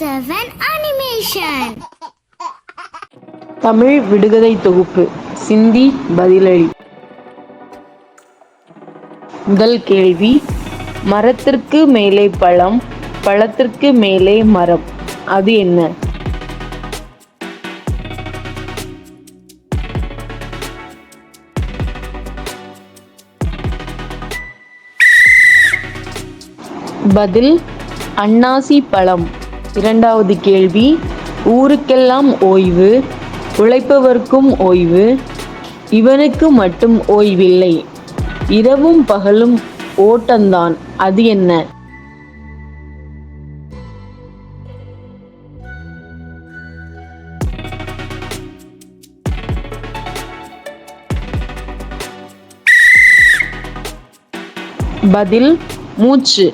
7 animation. Tamil விடுகதை தொகுப்பு சிந்தி பதிலளி. முதல் கேள்வி, மரத்திற்கு மேலே பழம், பழத்திற்கு மேலே மரம், அது என்ன? பதில் அன்னாசி பழம். இரண்டாவது கேள்வி, ஊருக்கெல்லாம் ஓய்வு, உழைப்பவர்க்கும் ஓய்வு, இவனுக்கு மட்டும் ஓய்வில்லை, இரவும் பகலும் ஓட்டந்தான், அது என்ன? பதில் மூச்சு.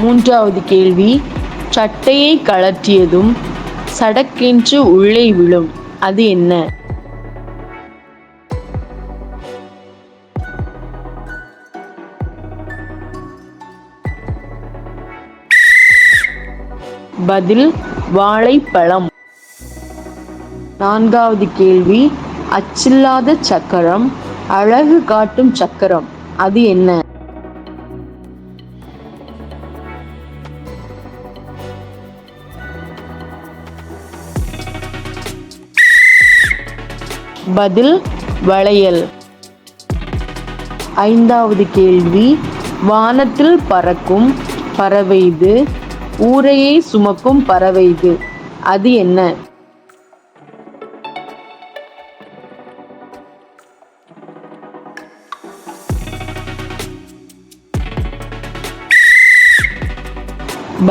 மூன்றாவது கேள்வி, சட்டையை கழற்றியதும் சடக்கென்று உள்ளே விழும், அது என்ன? பதில் வாழைப்பழம். நான்காவது கேள்வி, அச்சில்லாத சக்கரம், அழகு காட்டும் சக்கரம், அது என்ன? பதில் வளையல். ஐந்தாவது கேள்வி, வானத்தில் பறக்கும் பறவைது, ஊரையே சுமக்கும் பறவைது, அது என்ன?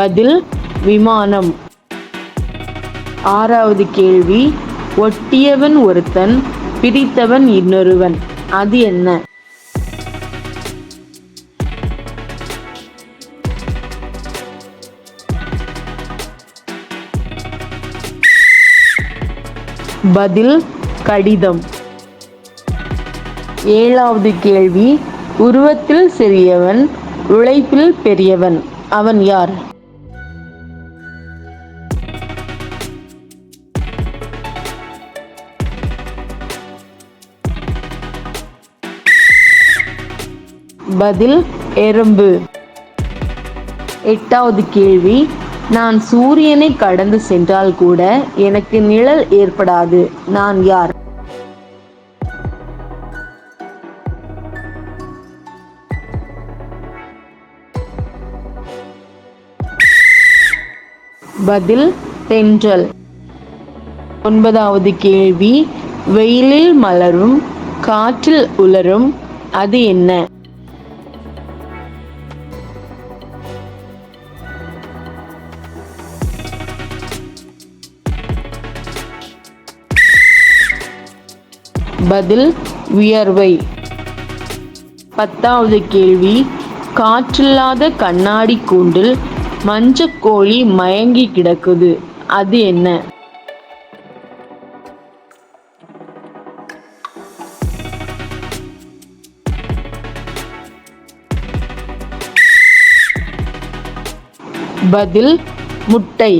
பதில் விமானம். ஆறாவது கேள்வி, ஒட்டியவன் ஒருத்தன், பிரித்தவன் இன்னொருவன், அது என்ன? பதில் கடிதம். ஏழாவது கேள்வி, உருவத்தில் சிறியவன், உழைப்பில் பெரியவன், அவன் யார்? பதில் எறும்பு. எட்டாவது கேள்வி, நான் சூரியனை கடந்து சென்றால் கூட எனக்கு நிழல் ஏற்படாது, நான் யார்? பதில் தென்றல். ஒன்பதாவது கேள்வி, வெயிலில் மலரும், காற்றில் உலரும், அது என்ன? பதில் வியர்வை. பத்தாவது கேள்வி, காற்றில்லாத கண்ணாடி கூண்டில் மஞ்சக்கோழி மயங்கி கிடக்குது, அது என்ன? பதில் முட்டை.